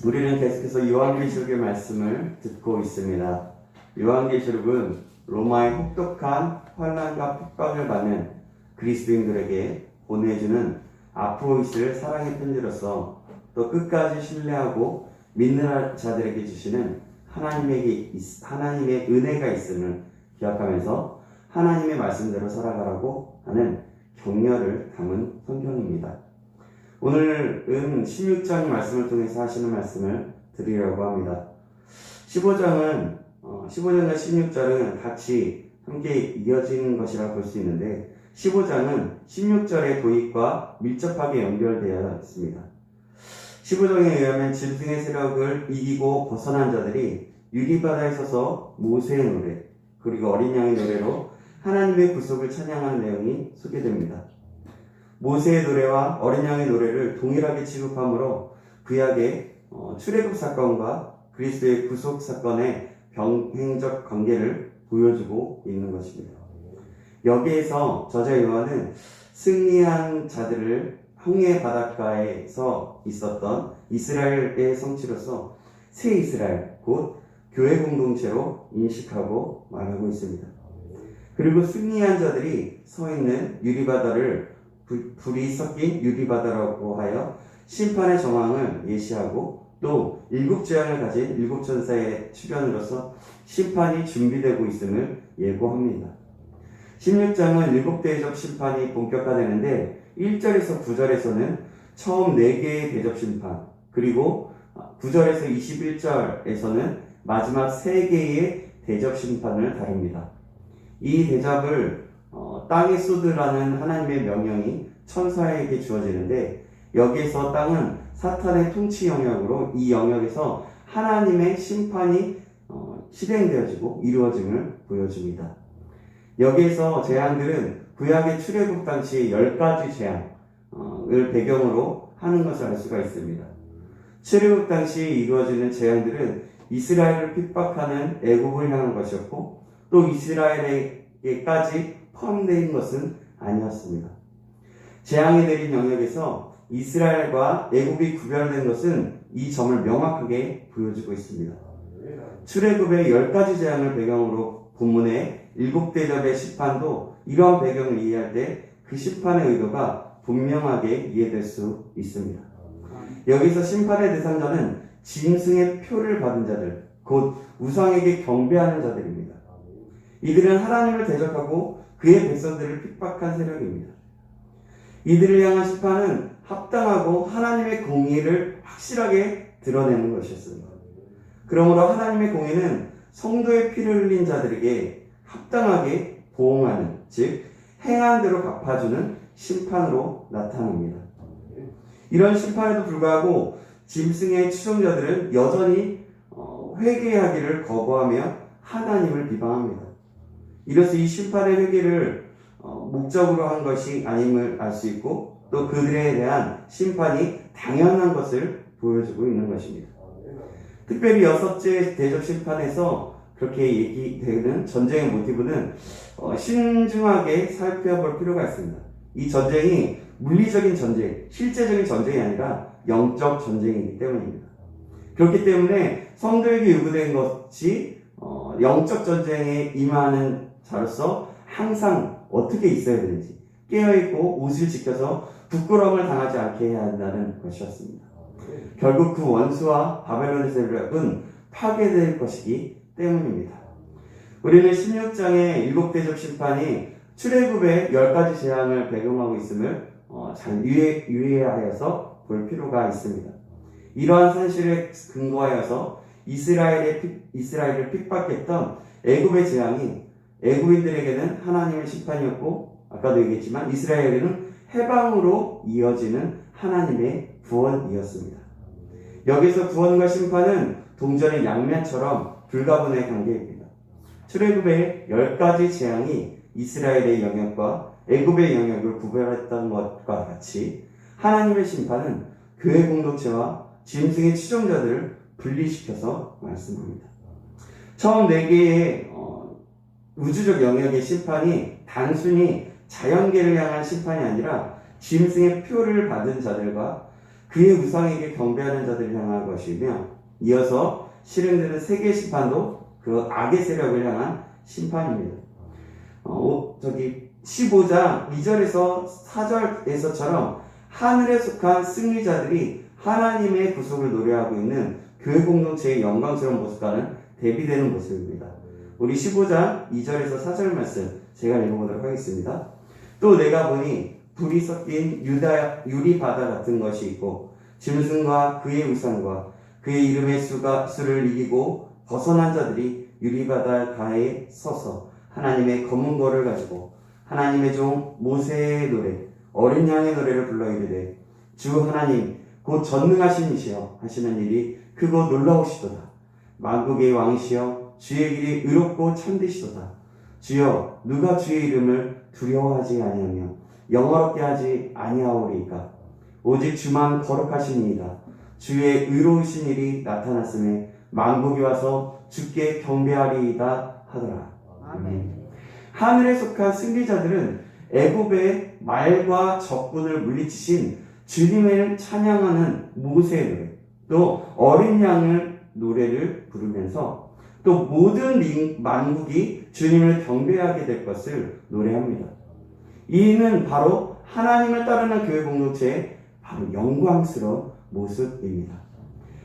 우리는 계속해서 요한계시록의 말씀을 듣고 있습니다. 요한계시록은 로마의 혹독한 환난과 핍박을 받는 그리스도인들에게 보내주는 앞으로 있을 사랑의 편지로서 또 끝까지 신뢰하고 믿는 자들에게 주시는 하나님의 은혜가 있음을 기억하면서 하나님의 말씀대로 살아가라고 하는 격려를 담은 성경입니다. 오늘은 16장 말씀을 통해서 하시는 말씀을 드리려고 합니다. 15장과 16절은 같이 함께 이어진 것이라 볼 수 있는데 15장은 16절의 도입과 밀접하게 연결되어 있습니다. 15장에 의하면 짐승의 세력을 이기고 벗어난 자들이 유리바다에 서서 모세의 노래 그리고 어린 양의 노래로 하나님의 구속을 찬양하는 내용이 소개됩니다. 모세의 노래와 어린 양의 노래를 동일하게 취급하므로 구약의 출애굽 사건과 그리스도의 구속 사건의 병행적 관계를 보여주고 있는 것입니다. 여기에서 저자 요한은 승리한 자들을 홍해 바닷가에서 있었던 이스라엘의 성취로서 새 이스라엘, 곧 교회 공동체로 인식하고 말하고 있습니다. 그리고 승리한 자들이 서 있는 유리바다를 불이 섞인 유리바다라고 하여 심판의 정황을 예시하고 또 일곱 재앙을 가진 일곱 천사의 출현으로서 심판이 준비되고 있음을 예고합니다. 16장은 일곱 대접 심판이 본격화되는데 1절에서 9절에서는 처음 4개의 대접 심판 그리고 9절에서 21절에서는 마지막 3개의 대접 심판을 다룹니다. 이 대접을 땅에 쏟으라는 하나님의 명령이 천사에게 주어지는데 여기에서 땅은 사탄의 통치 영역으로 이 영역에서 하나님의 심판이 실행되어지고 이루어짐을 보여줍니다. 여기에서 재앙들은 구약의 출애굽 당시 10가지 재앙을 배경으로 하는 것을 알 수가 있습니다. 출애굽 당시 이루어지는 재앙들은 이스라엘을 핍박하는 애굽을 향한 것이었고 또 이스라엘에게까지 포함된 것은 아니었습니다. 재앙이 내린 영역에서 이스라엘과 애굽이 구별된 것은 이 점을 명확하게 보여주고 있습니다. 출애굽의 10가지 재앙을 배경으로 본문의 7대접의 심판도 이러한 배경을 이해할 때 그 심판의 의도가 분명하게 이해될 수 있습니다. 여기서 심판의 대상자는 짐승의 표를 받은 자들, 곧 우상에게 경배하는 자들입니다. 이들은 하나님을 대적하고 그의 백성들을 핍박한 세력입니다. 이들을 향한 심판은 합당하고 하나님의 공의를 확실하게 드러내는 것이었습니다. 그러므로 하나님의 공의는 성도의 피를 흘린 자들에게 합당하게 보응하는, 즉 행한 대로 갚아주는 심판으로 나타납니다. 이런 심판에도 불구하고 짐승의 추종자들은 여전히 회개하기를 거부하며 하나님을 비방합니다. 이로써 이 심판의 회개를 목적으로 한 것이 아님을 알 수 있고 또 그들에 대한 심판이 당연한 것을 보여주고 있는 것입니다. 특별히 6째 대접 심판에서 그렇게 얘기되는 전쟁의 모티브는 신중하게 살펴볼 필요가 있습니다. 이 전쟁이 물리적인 전쟁, 실제적인 전쟁이 아니라 영적 전쟁이기 때문입니다. 그렇기 때문에 성도에게 요구된 것이 영적 전쟁에 임하는 자로서 항상 어떻게 있어야 되는지 깨어있고 옷을 지켜서 부끄러움을 당하지 않게 해야 한다는 것이었습니다. 결국 그 원수와 바벨론의 세력은 파괴될 것이기 때문입니다. 우리는 16장의 7대접 심판이 출애굽의 10가지 재앙을 배경하고 있음을 잘 유의하여서 볼 필요가 있습니다. 이러한 사실에 근거하여서 이스라엘을 핍박했던 애굽의 재앙이 애굽인들에게는 하나님의 심판이었고 아까도 얘기했지만 이스라엘에는 해방으로 이어지는 하나님의 구원이었습니다. 여기서 구원과 심판은 동전의 양면처럼 불가분의 관계입니다. 출애굽의 10가지 재앙이 이스라엘의 영역과 애굽의 영역을 구별했던 것과 같이 하나님의 심판은 교회 공동체와 짐승의 추종자들을 분리시켜서 말씀합니다. 처음 4개의 우주적 영역의 심판이 단순히 자연계를 향한 심판이 아니라 짐승의 표를 받은 자들과 그의 우상에게 경배하는 자들을 향할 것이며 이어서 실행되는 세계 심판도 그 악의 세력을 향한 심판입니다. 15장 2절에서 4절에서처럼 하늘에 속한 승리자들이 하나님의 구속을 노래하고 있는 교회 공동체의 영광스러운 모습과는 대비되는 모습입니다. 우리 15장 2절에서 4절 말씀 제가 읽어보도록 하겠습니다. 또 내가 보니 불이 섞인 유리 바다 같은 것이 있고 짐승과 그의 우상과 그의 이름의 수를 이기고 벗어난 자들이 유리 바다 가에 서서 하나님의 검은 거를 가지고 하나님의 종 모세의 노래 어린 양의 노래를 불러 이르되 주 하나님 곧 전능하신 이시여 하시는 일이 크고 놀라우시도다. 만국의 왕이시여 주의 길이 의롭고 참되시도다. 주여 누가 주의 이름을 두려워하지 아니하며 영어롭게 하지 아니하오리이까. 오직 주만 거룩하시니이다. 주의 의로우신 일이 나타났음에 만국이 와서 주께 경배하리이다 하더라. 아멘. 하늘에 속한 승리자들은 애굽의 말과 적군을 물리치신 주님을 찬양하는 모세의 노래, 또 어린 양을 노래를 부르면서 또 모든 만국이 주님을 경배하게 될 것을 노래합니다. 이는 바로 하나님을 따르는 교회 공동체의 바로 영광스러운 모습입니다.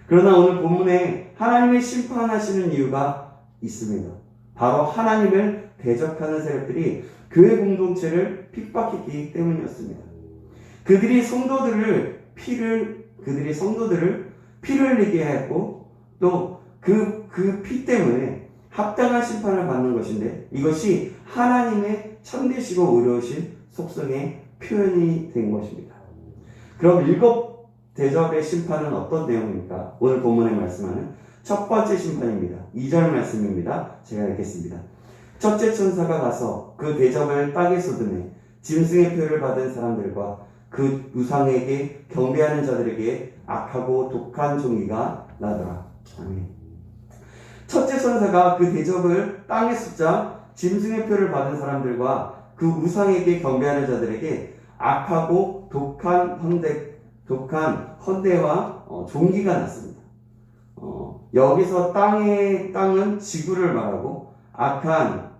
그러나 오늘 본문에 하나님의 심판하시는 이유가 있습니다. 바로 하나님을 대적하는 세력들이 교회 공동체를 핍박했기 때문이었습니다. 그들이 성도들을 피를 흘리게 했고 또 그 피 때문에 합당한 심판을 받는 것인데 이것이 하나님의 참되시고 의로우신 속성의 표현이 된 것입니다. 그럼 7 대접의 심판은 어떤 내용입니까? 오늘 본문에 말씀하는 첫 번째 심판입니다. 2절 말씀입니다. 제가 읽겠습니다. 첫째 천사가 가서 그 대접을 땅에 쏟으매 짐승의 표를 받은 사람들과 그 우상에게 경배하는 자들에게 악하고 독한 종기가 나더라. 아멘. 첫째 천사가 그 대접을 땅에 쏟자 짐승의 표를 받은 사람들과 그 우상에게 경배하는 자들에게 악하고 독한 헌대와 종기가 났습니다. 여기서 땅은 지구를 말하고 악한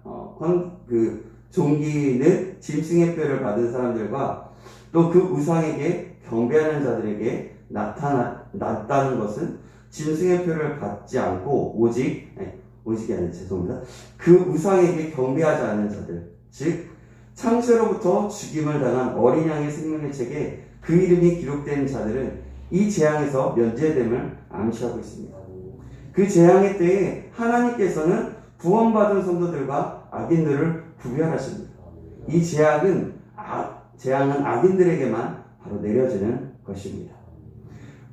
종기는 짐승의 표를 받은 사람들과 또 그 우상에게 경배하는 자들에게 나타났다는 것은 짐승의 표를 받지 않고 오직이 아니라 죄송합니다. 그 우상에게 경배하지 않는 자들, 즉 창세로부터 죽임을 당한 어린 양의 생명의 책에 그 이름이 기록된 자들은 이 재앙에서 면제됨을 암시하고 있습니다. 그 재앙의 때에 하나님께서는 구원받은 성도들과 악인들을 구별하십니다. 이 재앙은 악인들에게만 바로 내려지는 것입니다.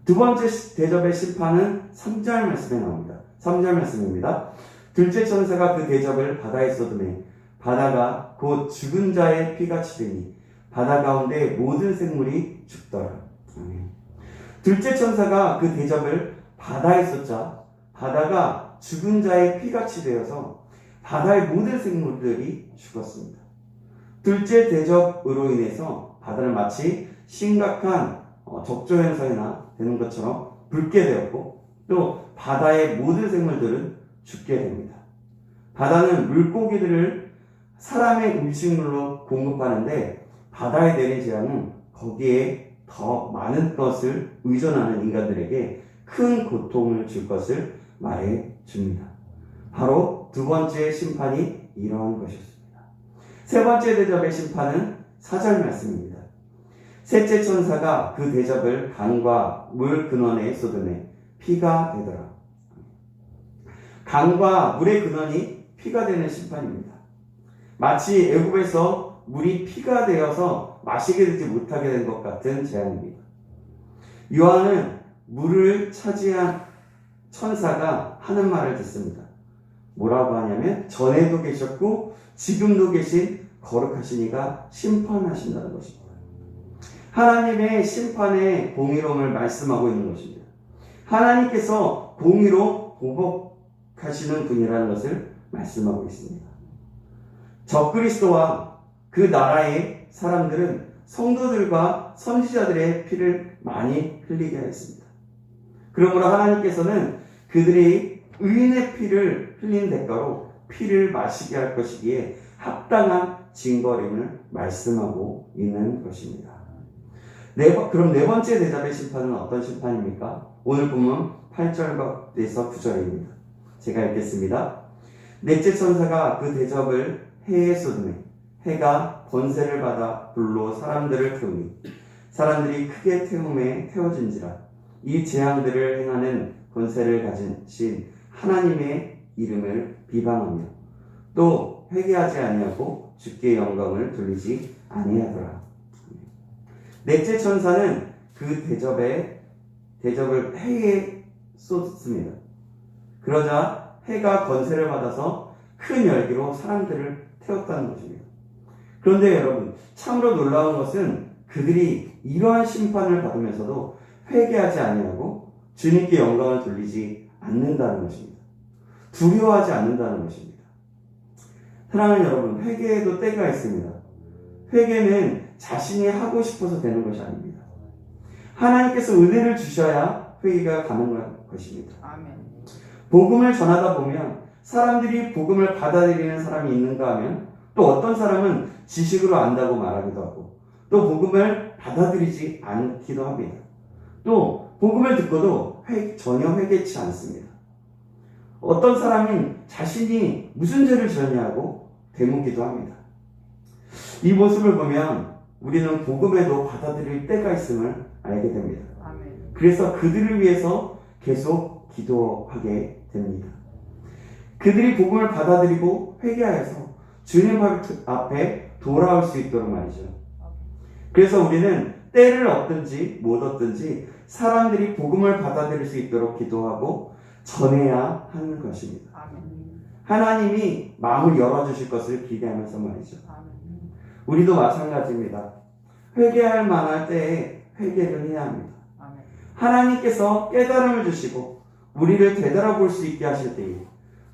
두 번째 대접의 심판은 3절 말씀에 나옵니다. 3절 말씀입니다. 둘째 천사가 그 대접을 바다에 쏟으매 바다가 곧 죽은 자의 피같이 되니 바다 가운데 모든 생물이 죽더라. 둘째 천사가 그 대접을 바다에 쏟자 바다가 죽은 자의 피같이 되어서 바다의 모든 생물들이 죽었습니다. 둘째 대접으로 인해서 바다는 마치 심각한 적조 현상이나 되는 것처럼 붉게 되었고 또 바다의 모든 생물들은 죽게 됩니다. 바다는 물고기들을 사람의 음식물로 공급하는데 바다에 내린 재앙은 거기에 더 많은 것을 의존하는 인간들에게 큰 고통을 줄 것을 말해 줍니다. 바로 두 번째 심판이 이러한 것이었습니다. 세 번째 대접의 심판은 4절 말씀입니다. 셋째 천사가 그 대접을 강과 물 근원에 쏟으매 피가 되더라. 강과 물의 근원이 피가 되는 심판입니다. 마치 애굽에서 물이 피가 되어서 마시게 되지 못하게 된 것 같은 재앙입니다. 요한은 물을 차지한 천사가 하는 말을 듣습니다. 뭐라고 하냐면 전에도 계셨고 지금도 계신 거룩하신 이가 심판하신다는 것입니다. 하나님의 심판의 공의로움을 말씀하고 있는 것입니다. 하나님께서 공의로 보복하시는 분이라는 것을 말씀하고 있습니다. 적그리스도와 그 나라의 사람들은 성도들과 선지자들의 피를 많이 흘리게 하였습니다. 그러므로 하나님께서는 그들이 의인의 피를 흘린 대가로 피를 마시게 할 것이기에 합당한 징벌임을 말씀하고 있는 것입니다. 그럼 네 번째 대접의 심판은 어떤 심판입니까? 오늘 본문 8절에서 9절입니다. 제가 읽겠습니다. 넷째 천사가 그 대접을 해에 쏟으매 해가 권세를 받아 불로 사람들을 태우니 사람들이 크게 태움에 태워진지라. 이 재앙들을 행하는 권세를 가진 하나님의 이름을 비방하며 또 회개하지 아니하고 주께 영광을 돌리지 아니하더라. 넷째 천사는 그 대접을 해에 쏟습니다. 그러자 해가 권세를 받아서 큰 열기로 사람들을 태웠다는 것입니다. 그런데 여러분, 참으로 놀라운 것은 그들이 이러한 심판을 받으면서도 회개하지 아니하고 주님께 영광을 돌리지 않는다는 것입니다. 두려워하지 않는다는 것입니다. 사랑하는 여러분, 회개에도 때가 있습니다. 회개는 자신이 하고 싶어서 되는 것이 아닙니다. 하나님께서 은혜를 주셔야 회개가 가능한 것입니다. 아멘. 복음을 전하다 보면 사람들이 복음을 받아들이는 사람이 있는가 하면 또 어떤 사람은 지식으로 안다고 말하기도 하고 또 복음을 받아들이지 않기도 합니다. 또 복음을 듣고도 전혀 회개치 않습니다. 어떤 사람은 자신이 무슨 죄를 지었냐고 되묻기도 합니다. 이 모습을 보면 우리는 복음에도 받아들일 때가 있음을 알게 됩니다. 아멘. 그래서 그들을 위해서 계속 기도하게 됩니다. 그들이 복음을 받아들이고 회개하여서 주님 앞에 돌아올 수 있도록 말이죠. 그래서 우리는 때를 얻든지 못 얻든지 사람들이 복음을 받아들일 수 있도록 기도하고 전해야 하는 것입니다. 아멘. 하나님이 마음을 열어주실 것을 기대하면서 말이죠. 아멘. 우리도 마찬가지입니다. 회개할 만할 때에 회개를 해야 합니다. 아멘. 하나님께서 깨달음을 주시고 우리를 되돌아볼 수 있게 하실 때에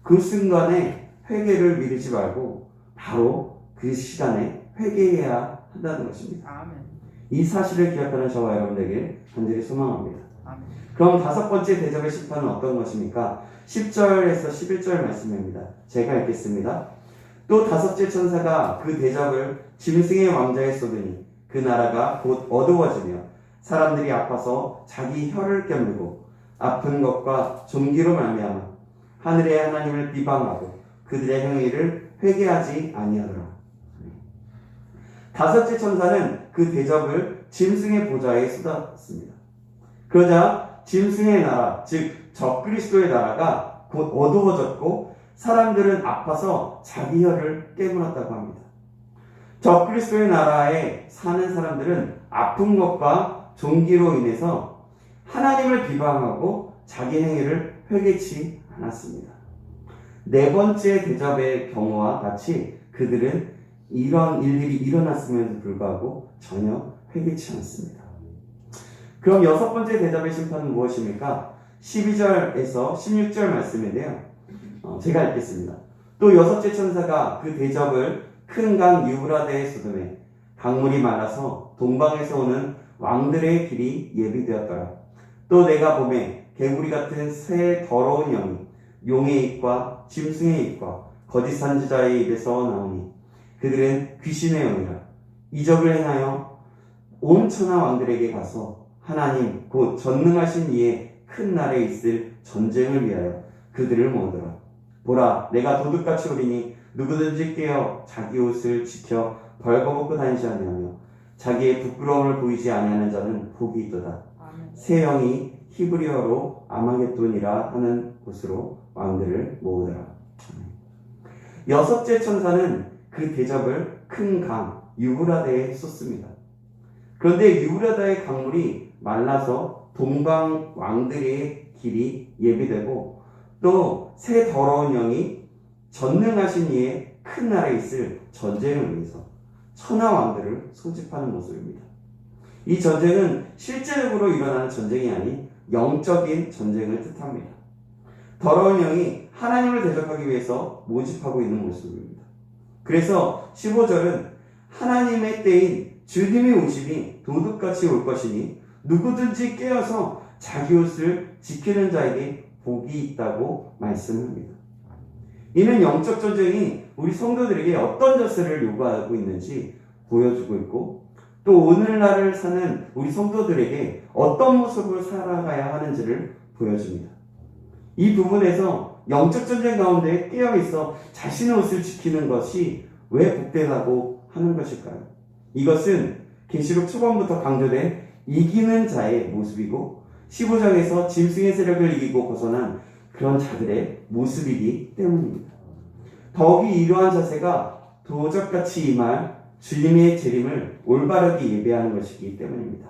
그 순간에 회개를 미루지 말고 바로 그 시간에 회개해야 한다는 것입니다. 아멘. 이 사실을 기억하는 저와 여러분 되길 간절히 소망합니다. 아멘. 그럼 다섯 번째 대접의 심판은 어떤 것입니까? 10절에서 11절 말씀입니다. 제가 읽겠습니다. 또 다섯째 천사가 그 대접을 짐승의 왕자에 쏟으니 그 나라가 곧 어두워지며 사람들이 아파서 자기 혀를 깨물고 아픈 것과 종기로 말미암아 하늘의 하나님을 비방하고 그들의 행위를 회개하지 아니하더라. 다섯째 천사는 그 대접을 짐승의 보좌에 쏟았습니다. 그러자 짐승의 나라, 즉 적그리스도의 나라가 곧 어두워졌고 사람들은 아파서 자기 혀를 깨물었다고 합니다. 적그리스도의 나라에 사는 사람들은 아픈 것과 종기로 인해서 하나님을 비방하고 자기 행위를 회개치 않았습니다. 네 번째 대접의 경우와 같이 그들은 이런 일들이 일어났음에도 불구하고 전혀 회개치 않습니다. 그럼 여섯 번째 대접의 심판은 무엇입니까? 12절에서 16절 말씀인데요. 제가 읽겠습니다. 또 여섯째 천사가 그 대접을 큰 강 유브라데에 쏟으매 강물이 많아서 동방에서 오는 왕들의 길이 예비되었더라. 또 내가 보매 개구리 같은 새 더러운 영이 용의 입과 짐승의 입과 거짓 선지자의 입에서 나오니 그들은 귀신의 영이라. 이적을 행하여 온 천하 왕들에게 가서 하나님 곧 전능하신 이의 큰 날에 있을 전쟁을 위하여 그들을 모으더라. 보라, 내가 도둑같이 오리니 누구든지 깨어 자기 옷을 지켜 벌거벗고 다니지 아니하며 자기의 부끄러움을 보이지 아니하는 자는 복이 있도다. 아멘. 새 영이 히브리어로 아마겟돈이라 하는 곳으로 왕들을 모으더라. 여섯째 천사는 그 대접을 큰 강 유브라데에 쏟습니다. 그런데 유브라데의 강물이 말라서 동방 왕들의 길이 예비되고 또 새 더러운 영이 전능하신 이의 큰 나라에 있을 전쟁을 위해서 천하 왕들을 소집하는 모습입니다. 이 전쟁은 실제적으로 일어나는 전쟁이 아닌 영적인 전쟁을 뜻합니다. 더러운 영이 하나님을 대적하기 위해서 모집하고 있는 모습입니다. 그래서 15절은 하나님의 때인 주님의 오심이 도둑같이 올 것이니 누구든지 깨어서 자기 옷을 지키는 자에게 복이 있다고 말씀합니다. 이는 영적 전쟁이 우리 성도들에게 어떤 자세를 요구하고 있는지 보여주고 있고, 또 오늘날을 사는 우리 성도들에게 어떤 모습으로 살아가야 하는지를 보여줍니다. 이 부분에서 영적 전쟁 가운데 깨어있어 자신의 옷을 지키는 것이 왜 복되다고 하는 것일까요? 이것은 계시록 초반부터 강조된 이기는 자의 모습이고 15장에서 짐승의 세력을 이기고 벗어난 그런 자들의 모습이기 때문입니다. 더욱이 이러한 자세가 도적같이 임할 주님의 재림을 올바르게 예배하는 것이기 때문입니다.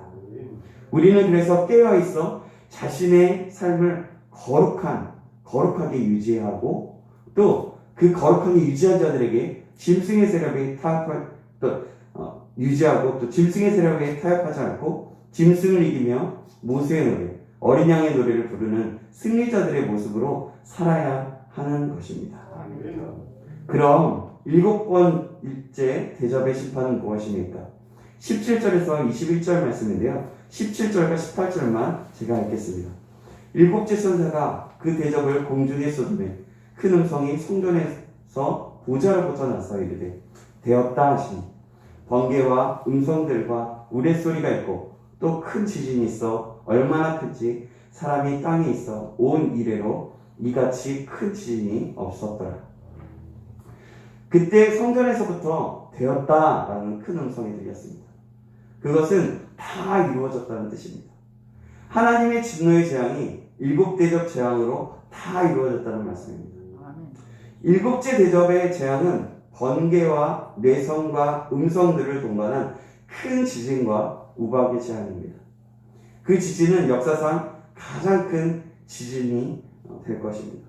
우리는 그래서 깨어있어 자신의 삶을 거룩하게 유지하고, 또 그 거룩하게 유지한 자들에게 짐승의 세력에 유지하고, 또 짐승의 세력에 타협하지 않고 짐승을 이기며 모세의 노래, 어린 양의 노래를 부르는 승리자들의 모습으로 살아야 하는 것입니다. 그럼 7번째 대접의 심판은 무엇입니까? 17절에서 21절 말씀인데요. 17절과 18절만 제가 읽겠습니다. 7째 천사가 그 대접을 공중에 쏟으매 큰 음성이 성전에서 보좌로부터 나서 이르되 되었다 하시니 번개와 음성들과 우레소리가 있고 또 큰 지진이 있어 얼마나 큰지 사람이 땅에 있어 온 이래로 이같이 큰 지진이 없었더라. 그때 성전에서부터 되었다라는 큰 음성이 들렸습니다. 그것은 다 이루어졌다는 뜻입니다. 하나님의 진노의 재앙이 7대접 재앙으로 다 이루어졌다는 말씀입니다. 7째 대접의 재앙은 번개와 뇌성과 음성들을 동반한 큰 지진과 우박의 재앙입니다. 그 지진은 역사상 가장 큰 지진이 될 것입니다.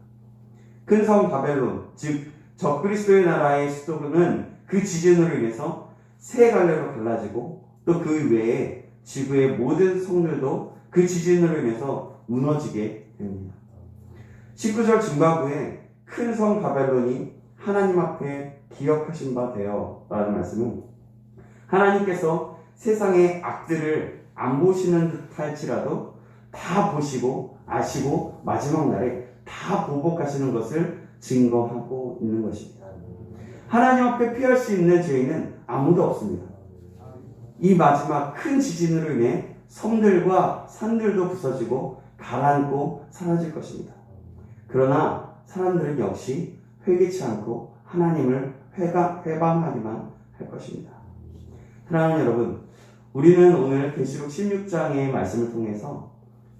큰 성 바벨론, 즉 적그리스도의 나라의 수도는 그 지진으로 인해서 세 갈래로 갈라지고, 또 그 외에 지구의 모든 성들도 그 지진으로 인해서 무너지게 됩니다. 19절 중반부에 큰 성 바벨론이 하나님 앞에 기억하신 바 되어 라는 말씀은 하나님께서 세상의 악들을 안 보시는 듯 할지라도 다 보시고 아시고 마지막 날에 다 보복하시는 것을 증거하고 있는 것입니다. 하나님 앞에 피할 수 있는 죄인은 아무도 없습니다. 이 마지막 큰 지진으로 인해 섬들과 산들도 부서지고 가라앉고 사라질 것입니다. 그러나 사람들은 역시 회개치 않고 하나님을 회방하기만 할 것입니다. 사랑하는 여러분, 우리는 오늘 계시록 16장의 말씀을 통해서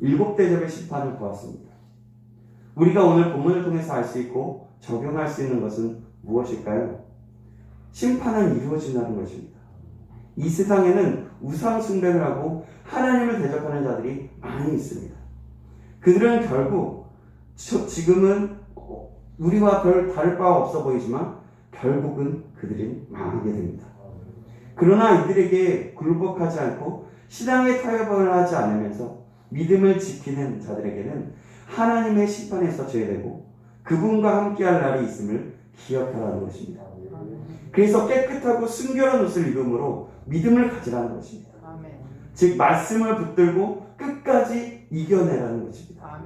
7대접의 심판을 보았습니다. 우리가 오늘 본문을 통해서 알 수 있고 적용할 수 있는 것은 무엇일까요? 심판은 이루어진다는 것입니다. 이 세상에는 우상 숭배를 하고 하나님을 대적하는 자들이 많이 있습니다. 그들은 결국 지금은 우리와 별 다를 바가 없어 보이지만 결국은 그들이 망하게 됩니다. 그러나 이들에게 굴복하지 않고 신앙에 타협을 하지 않으면서 믿음을 지키는 자들에게는 하나님의 심판에서 제외되고 그분과 함께할 날이 있음을 기억하라는 것입니다. 그래서 깨끗하고 순결한 옷을 입음으로 믿음을 가지라는 것입니다. 즉 말씀을 붙들고 끝까지 이겨내라는 것입니다.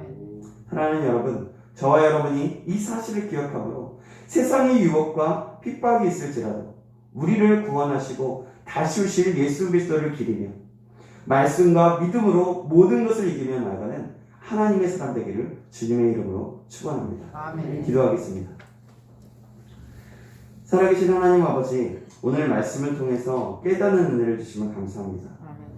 사랑하는 여러분, 저와 여러분이 이 사실을 기억함으로 세상의 유혹과 핍박이 있을지라도 우리를 구원하시고 다시 오실 예수 그리스도를 기리며 말씀과 믿음으로 모든 것을 이기며 나아가는 하나님의 사람 되기를 주님의 이름으로 축원합니다. 아멘. 기도하겠습니다. 살아계신 하나님 아버지, 오늘 말씀을 통해서 깨닫는 은혜를 주시면 감사합니다. 아멘.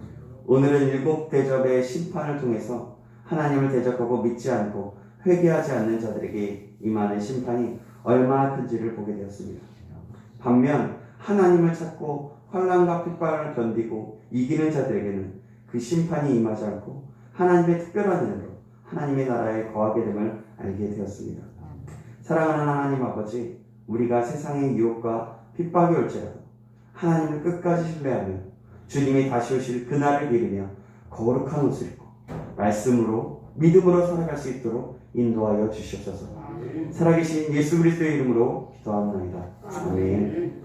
오늘은 7대접의 심판을 통해서 하나님을 대적하고 믿지 않고 회개하지 않는 자들에게 임하는 심판이 얼마나 큰지를 보게 되었습니다. 반면 하나님을 찾고 환난과 핍박을 견디고 이기는 자들에게는 그 심판이 임하지 않고 하나님의 특별한 은혜로 하나님의 나라에 거하게 됨을 알게 되었습니다. 사랑하는 하나님 아버지, 우리가 세상의 유혹과 핍박이 올지라도 하나님을 끝까지 신뢰하며 주님이 다시 오실 그날을 기리며 거룩한 옷을 입고 말씀으로 믿음으로 살아갈 수 있도록 인도하여 주시옵소서. 살아계신 예수 그리스도의 이름으로 기도합니다. 아멘.